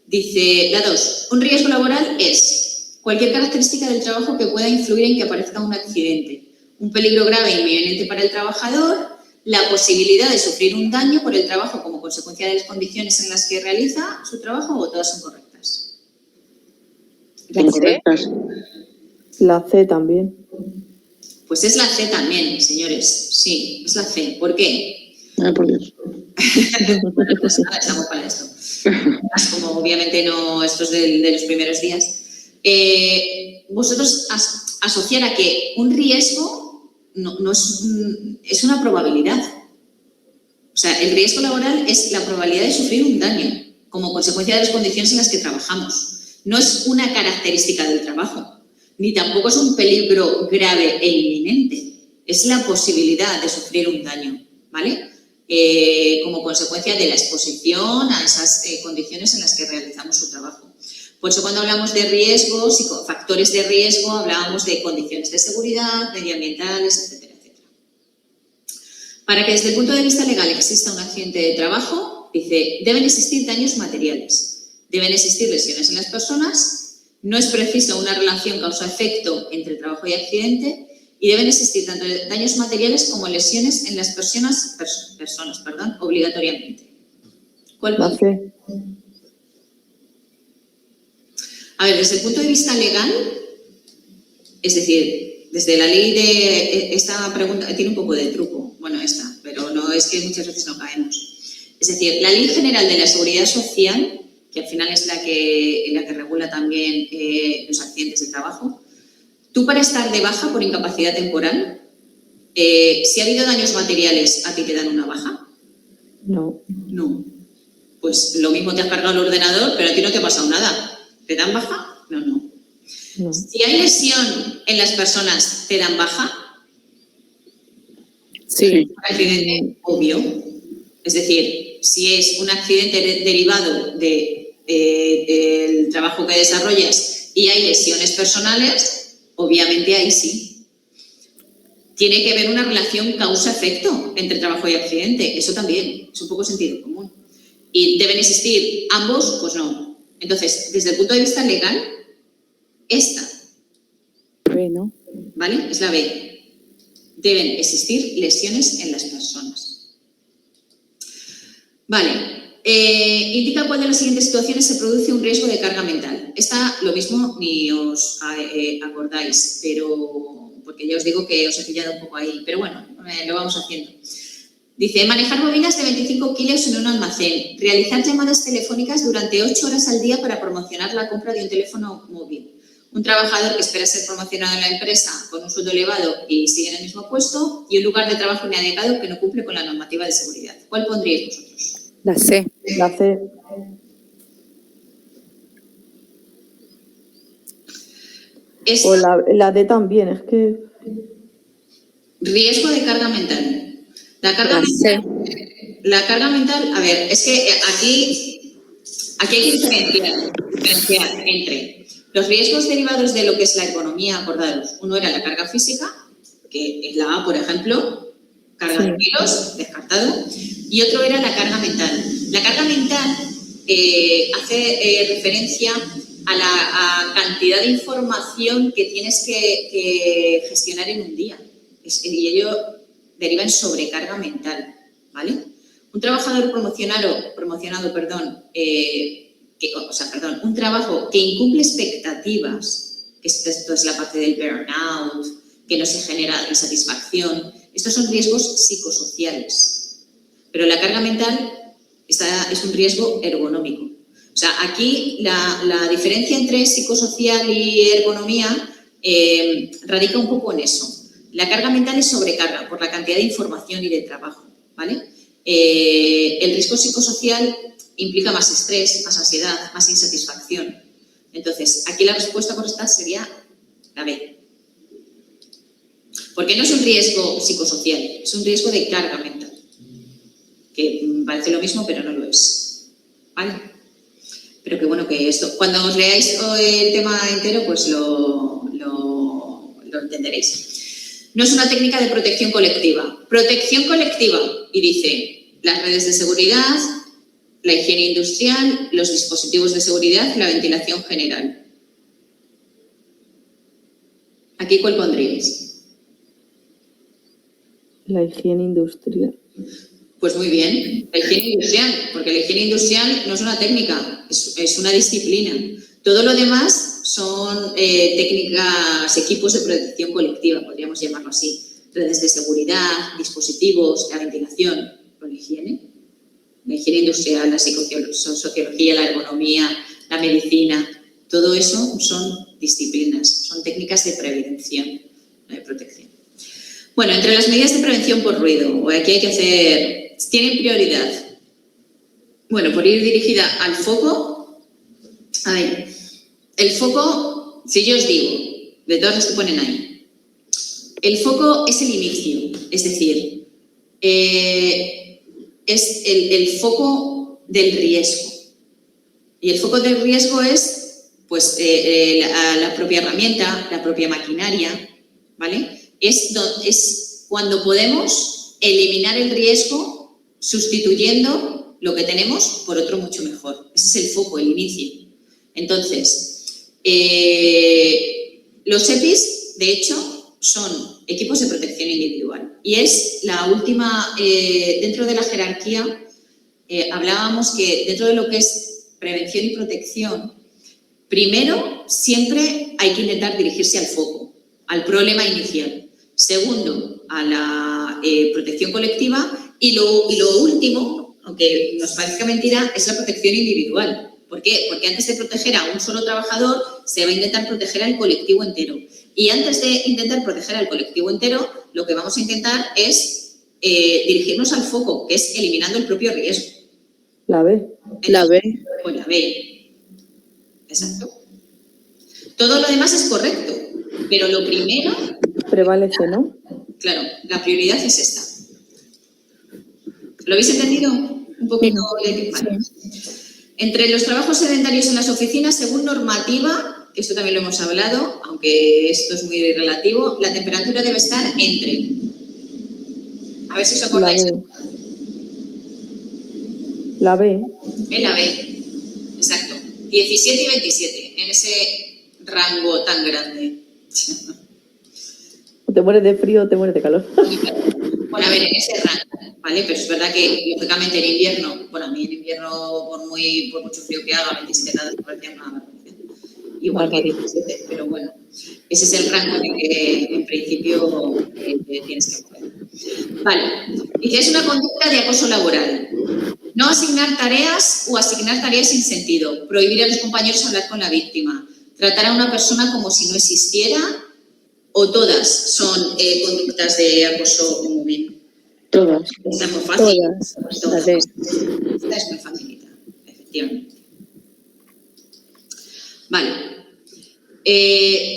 Dice la 2. Un riesgo laboral es cualquier característica del trabajo que pueda influir en que aparezca un accidente, un peligro grave e inminente para el trabajador, la posibilidad de sufrir un daño por el trabajo como consecuencia de las condiciones en las que realiza su trabajo, o todas son correctas. Incorrectas. La C también. Pues es la C también, señores. Sí, es la C. ¿Por qué? Ay, por Dios. Bueno, pues nada, estamos para esto. Como obviamente no, esto es de los primeros días. Vosotros asociar a que un riesgo no es una probabilidad. O sea, el riesgo laboral es la probabilidad de sufrir un daño como consecuencia de las condiciones en las que trabajamos. No es una característica del trabajo, ni tampoco es un peligro grave e inminente. Es la posibilidad de sufrir un daño, ¿vale? Como consecuencia de la exposición a esas condiciones en las que realizamos su trabajo. Por eso cuando hablamos de riesgos y factores de riesgo, hablábamos de condiciones de seguridad, medioambientales, etcétera, etcétera. Para que desde el punto de vista legal exista un accidente de trabajo, dice, deben existir daños materiales, deben existir lesiones en las personas, no es preciso una relación causa-efecto entre trabajo y accidente, y deben existir tanto daños materiales como lesiones en las personas, obligatoriamente. ¿Cuál? La C. A ver, desde el punto de vista legal, es decir, desde la ley de... Esta pregunta tiene un poco de truco, bueno, esta, pero no es que muchas veces no caemos. Es decir, la Ley General de la Seguridad Social, que al final es la que regula también los accidentes de trabajo, tú para estar de baja por incapacidad temporal, si ha habido daños materiales, ¿a ti te dan una baja? No. No. Pues lo mismo te has cargado el ordenador, pero a ti no te ha pasado nada. ¿Te dan baja? No. No. Si hay lesión en las personas, ¿te dan baja? Sí. Accidente, obvio. Es decir, si es un accidente derivado del trabajo que desarrollas y hay lesiones personales, obviamente ahí sí. Tiene que haber una relación causa-efecto entre trabajo y accidente. Eso también, es un poco sentido común. ¿Y deben existir ambos? Pues no. Entonces, desde el punto de vista legal, esta, B, ¿no? ¿vale? Es la B. Deben existir lesiones en las personas. Vale. Indica cuál de las siguientes situaciones se produce un riesgo de carga mental. Esta, lo mismo, ni os acordáis, pero porque ya os digo que os he pillado un poco ahí, pero bueno, lo vamos haciendo. Dice, manejar bobinas de 25 kilos en un almacén, realizar llamadas telefónicas durante 8 horas al día para promocionar la compra de un teléfono móvil. Un trabajador que espera ser promocionado en la empresa con un sueldo elevado y sigue en el mismo puesto, y un lugar de trabajo inadecuado que no cumple con la normativa de seguridad. ¿Cuál pondríais vosotros? La C. La C. Esta, O la D también, es que... riesgo de carga mental. La carga mental, a ver, es que aquí hay que diferenciar entre los riesgos derivados de lo que es la economía, acordaros. Uno era la carga física, que es la A, por ejemplo, carga de kilos, descartado, y otro era la carga mental. La carga mental hace referencia a la cantidad de información que tienes que gestionar en un día. Y ello deriva en sobrecarga mental, ¿vale? Un trabajador un trabajo que incumple expectativas, que esto es la parte del burnout, que no se genera insatisfacción, estos son riesgos psicosociales. Pero la carga mental es un riesgo ergonómico. O sea, aquí la diferencia entre psicosocial y ergonomía radica un poco en eso. La carga mental es sobrecarga por la cantidad de información y de trabajo, ¿vale? El riesgo psicosocial implica más estrés, más ansiedad, más insatisfacción. Entonces, aquí la respuesta correcta sería la B. Porque no es un riesgo psicosocial, es un riesgo de carga mental. Que parece lo mismo, pero no lo es. ¿Vale? Pero que bueno que esto, cuando os leáis el tema entero, pues lo entenderéis. No es una técnica de protección colectiva. Protección colectiva, y dice, las redes de seguridad, la higiene industrial, los dispositivos de seguridad y la ventilación general. ¿Aquí cuál pondríais? La higiene industrial. Pues muy bien, la higiene industrial, porque la higiene industrial no es una técnica, es una disciplina. Todo lo demás son técnicas, equipos de protección colectiva, podríamos llamarlo así. Redes de seguridad, dispositivos, la ventilación, con la higiene industrial, la sociología, la ergonomía, la medicina, todo eso son disciplinas, son técnicas de prevención, no de protección. Bueno, entre las medidas de prevención por ruido, aquí hay que hacer, tienen prioridad. Bueno, por ir dirigida al foco, a ver, el foco, si yo os digo, de todas las que ponen ahí, el foco es el inicio, es decir, es el foco del riesgo. Y el foco del riesgo es, pues, la propia herramienta, la propia maquinaria, ¿vale? Es cuando podemos eliminar el riesgo sustituyendo lo que tenemos por otro mucho mejor. Ese es el foco, el inicio. Entonces, los EPIs, de hecho, son equipos de protección individual. Y es la última, dentro de la jerarquía, hablábamos que dentro de lo que es prevención y protección, primero, siempre hay que intentar dirigirse al foco, al problema inicial. Segundo, a la protección colectiva. Y lo último, aunque nos parezca mentira, es la protección individual. ¿Por qué? Porque antes de proteger a un solo trabajador, se va a intentar proteger al colectivo entero. Y antes de intentar proteger al colectivo entero, lo que vamos a intentar es dirigirnos al foco, que es eliminando el propio riesgo. La B. Entonces, La B. Pues la B. Exacto. Todo lo demás es correcto, pero lo primero... Prevalece, ¿no? Claro, la prioridad es esta. ¿Lo habéis entendido? Un poquito. Vale. Entre los trabajos sedentarios en las oficinas, según normativa, que esto también lo hemos hablado, aunque esto es muy relativo, la temperatura debe estar entre... A ver si os acordáis. La B. En la B. Exacto. 17 y 27, en ese rango tan grande. O te mueres de frío o te mueres de calor. Bueno, a ver, en ese rango, ¿vale? Pero es verdad que, lógicamente, en invierno, bueno, a mí en invierno, por mucho frío que haga, 27 grados, me parecía una vergüenza. igual que Barbaridad. 17, pero bueno, ese es el rango en el que en principio tienes que mover. Vale, y que es una conducta de acoso laboral. No asignar tareas o asignar tareas sin sentido. Prohibir a los compañeros hablar con la víctima. Tratar a una persona como si no existiera. O todas son conductas de acoso o movimiento. Todas. Esta es muy fácil. Todas. Vale. Esta es muy facilita, efectivamente. Vale.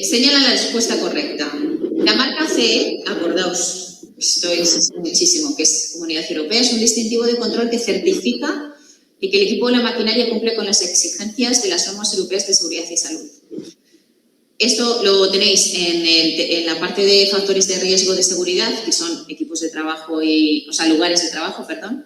Señala la respuesta correcta. La marca CE, acordaos, esto es muchísimo, que es Comunidad Europea, es un distintivo de control que certifica y que el equipo de la maquinaria cumple con las exigencias de las normas europeas de seguridad y salud. Esto lo tenéis en la parte de factores de riesgo de seguridad, que son equipos de trabajo lugares de trabajo, perdón.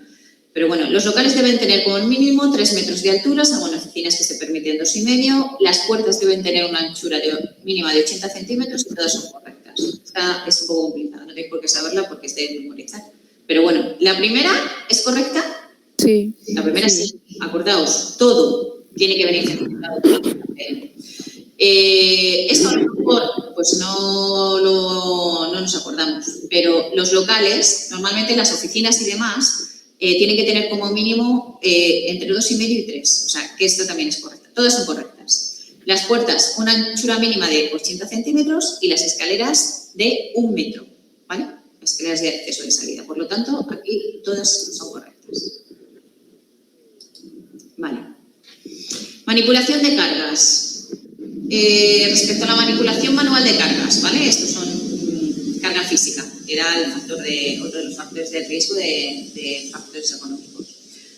Pero bueno, los locales deben tener como mínimo 3 metros de altura, salvo en oficinas que se permiten 2,5. Las puertas deben tener una anchura mínima de 80 centímetros y todas son correctas. Esta es un poco complicada, no tenéis por qué saberla porque es de memorizar. Pero bueno, ¿la primera es correcta? Sí. La primera sí. Acordaos, todo tiene que venir certificado. Esto a lo mejor pues no nos acordamos, pero los locales, normalmente las oficinas y demás, tienen que tener como mínimo entre 2,5 y 3. O sea, que esto también es correcto. Todas son correctas. Las puertas, una anchura mínima de 80 centímetros y las escaleras de 1 metro. ¿Vale? Las escaleras de acceso y de salida. Por lo tanto, aquí todas son correctas. Vale. Manipulación de cargas. Respecto a la manipulación manual de cargas, ¿vale? Estos son carga física, que era otro de los factores de riesgo de factores económicos.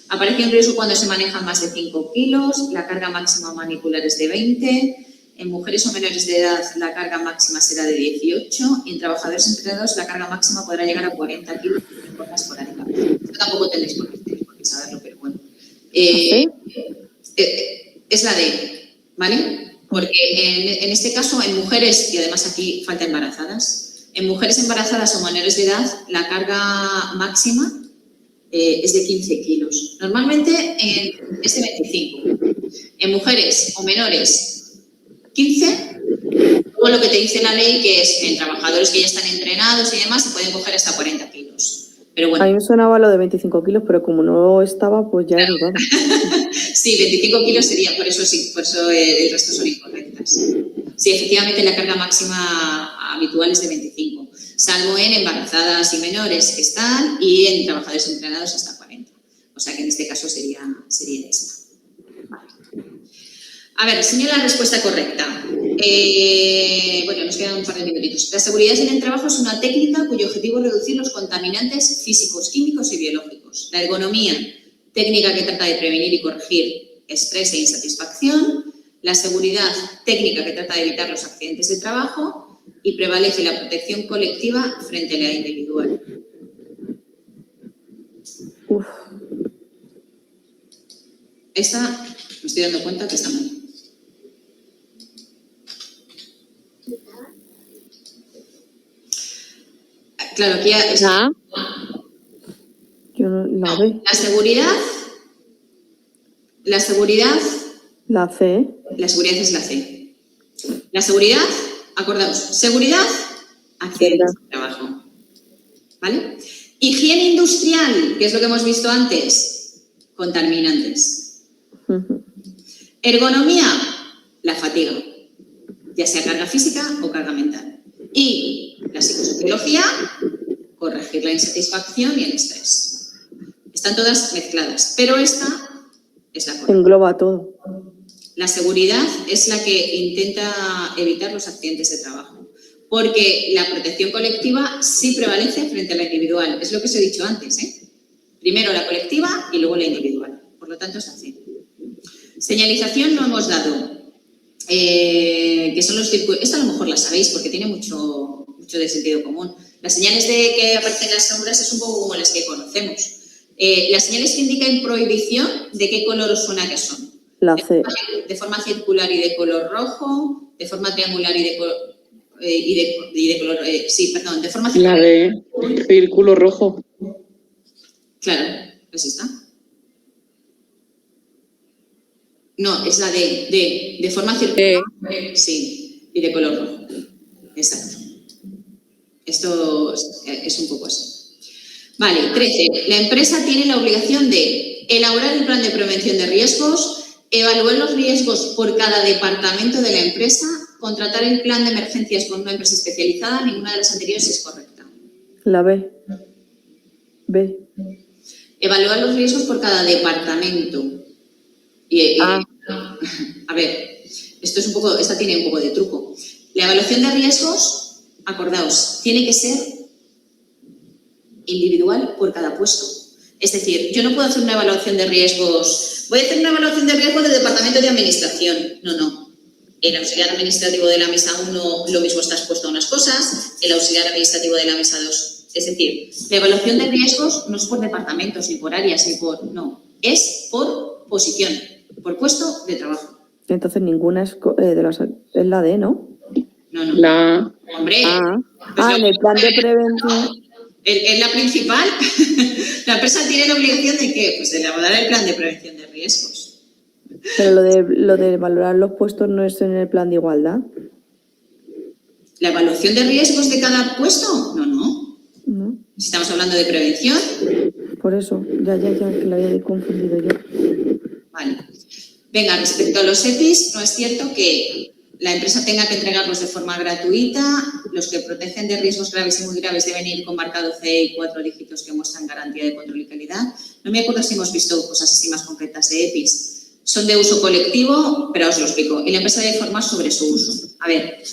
Aparece en riesgo cuando se manejan más de 5 kilos, la carga máxima a manipular es de 20, en mujeres o menores de edad la carga máxima será de 18 y en trabajadores entrenados la carga máxima podrá llegar a 40 kilos de forma esporádica. Esto tampoco tenéis por qué saberlo, pero bueno. Es la D, ¿vale? Porque en este caso, en mujeres, y además aquí falta embarazadas, en mujeres embarazadas o menores de edad, la carga máxima es de 15 kilos. Normalmente es de 25. En mujeres o menores, 15. Luego lo que te dice la ley, que es en trabajadores que ya están entrenados y demás, se pueden coger hasta 40 kilos. Pero bueno. A mí me sonaba lo de 25 kilos, pero como no estaba, pues ya he dudado. Sí, 25 kilos sería, por eso el resto son incorrectas. Sí, efectivamente la carga máxima habitual es de 25, salvo en embarazadas y menores que están y en trabajadores entrenados hasta 40. O sea que en este caso sería esta. Vale. A ver, señala la respuesta correcta. Bueno, nos quedan un par de minutitos. La seguridad en el trabajo es una técnica cuyo objetivo es reducir los contaminantes físicos, químicos y biológicos. La ergonomía, técnica que trata de prevenir y corregir estrés e insatisfacción. La seguridad, técnica que trata de evitar los accidentes de trabajo. Y prevalece la protección colectiva frente a la individual. Uf. Esta, me estoy dando cuenta que está mal. Claro, aquí es... Yo no, la B. La seguridad... La seguridad es la C. La seguridad, acordaos, seguridad, accidentes de trabajo. ¿Vale? Higiene industrial, que es lo que hemos visto antes, contaminantes. Ergonomía, la fatiga, ya sea carga física o carga mental. Y la psicosociología, corregir la insatisfacción y el estrés. Están todas mezcladas, pero esta es la correcta. Engloba todo. La seguridad es la que intenta evitar los accidentes de trabajo, porque la protección colectiva sí prevalece frente a la individual. Es lo que os he dicho antes, ¿eh? Primero la colectiva y luego la individual. Por lo tanto, es así. Señalización no hemos dado, que son los circuitos. Esta a lo mejor la sabéis porque tiene mucho de sentido común. Las señales de que aparecen las sombras es un poco como las que conocemos. Las señales que indican prohibición, ¿de qué color os suena que son? La C. De forma circular y de color rojo, de forma triangular y de color... de forma circular. La de círculo rojo. Claro, pues está. No, es la de forma circular. Sí, y de color rojo. Exacto. Esto es un poco así. Vale, 13. La empresa tiene la obligación de elaborar el plan de prevención de riesgos, evaluar los riesgos por cada departamento de la empresa, contratar el plan de emergencias con una empresa especializada. Ninguna de las anteriores es correcta. La B. B. Evaluar los riesgos por cada departamento. A ver, esta tiene un poco de truco. La evaluación de riesgos, acordaos, tiene que ser individual por cada puesto. Es decir, yo no puedo hacer una evaluación de riesgos. Voy a hacer una evaluación de riesgos del departamento de administración. No. El auxiliar administrativo de la mesa 1 lo mismo está expuesto a unas cosas, el auxiliar administrativo de la mesa 2. Es decir, la evaluación de riesgos no es por departamentos, ni por áreas, ni por... No, es por posición, por puesto de trabajo. Entonces ninguna es de las... Es la D, ¿no? No. La Hombre. En el plan de prevención. En la principal, la empresa tiene la obligación de ¿qué? Pues de elaborar el plan de prevención de riesgos. Pero lo de valorar los puestos no es en el plan de igualdad. ¿La evaluación de riesgos de cada puesto? No. No. Si estamos hablando de prevención. Por eso, ya, que lo había confundido yo. Vale. Venga, respecto a los EPIs, no es cierto que la empresa tenga que entregarlos de forma gratuita. Los que protegen de riesgos graves y muy graves deben ir con marcado CE y 4 dígitos que muestran garantía de control y calidad. No me acuerdo si hemos visto cosas así más concretas de EPIs. Son de uso colectivo, pero os lo explico. Y la empresa debe informar sobre su uso. A ver,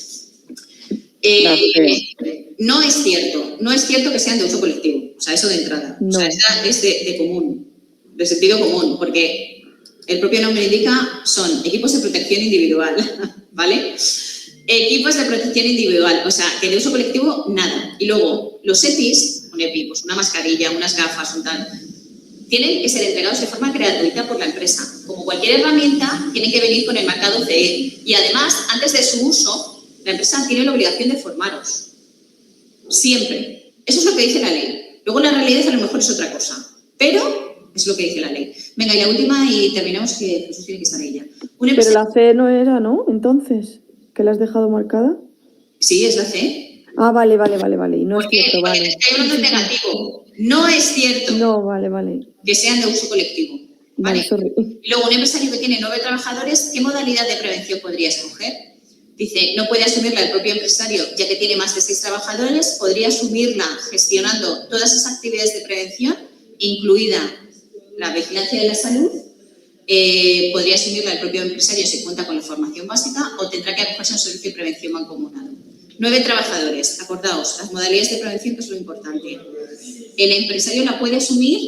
no es cierto que sean de uso colectivo. O sea, eso de entrada. No. O sea, esa es de común, de sentido común, porque el propio nombre indica son equipos de protección individual, ¿vale? Equipos de protección individual, o sea, que de uso colectivo, nada. Y luego, los EPIs, un EPI, pues una mascarilla, unas gafas, un tal, tienen que ser entregados de forma gratuita por la empresa. Como cualquier herramienta, tienen que venir con el marcado CE. Y además, antes de su uso, la empresa tiene la obligación de formaros. Siempre. Eso es lo que dice la ley. Luego la realidad a lo mejor es otra cosa. Pero es lo que dice la ley. Venga, y la última y terminamos, que Jesús tiene que estar ahí ya. Pero la C no era, ¿no? Entonces, ¿que la has dejado marcada? Sí, es la C. Vale. Y no es cierto, vale. Porque estoy hablando en negativo. No es cierto No, vale. que sean de uso colectivo. ¿Vale? Sorry. Y luego, un empresario que tiene 9 trabajadores, ¿qué modalidad de prevención podría escoger? Dice, no puede asumirla el propio empresario, ya que tiene más de 6 trabajadores, podría asumirla gestionando todas esas actividades de prevención, incluida la vigilancia de la salud. Podría asumirla el propio empresario si cuenta con la formación básica o tendrá que acogerse a un servicio de prevención mancomunado. 9 trabajadores, acordaos, las modalidades de prevención, que es lo importante. El empresario la puede asumir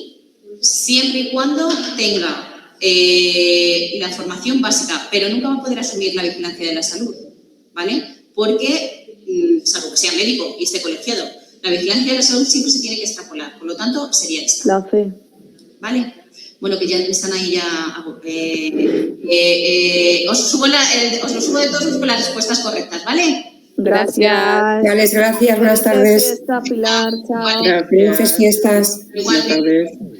siempre y cuando tenga la formación básica, pero nunca va a poder asumir la vigilancia de la salud, ¿vale? Porque, salvo que sea médico y esté colegiado, la vigilancia de la salud siempre se tiene que extrapolar, por lo tanto, sería esta. La C. ¿Vale? Bueno, que ya están ahí ya... os lo subo de todos con las respuestas correctas, ¿vale? Gracias. Gracias, buenas tardes. Felices fiestas, Pilar, chao. Felices fiestas. Igualmente. Buenas tardes.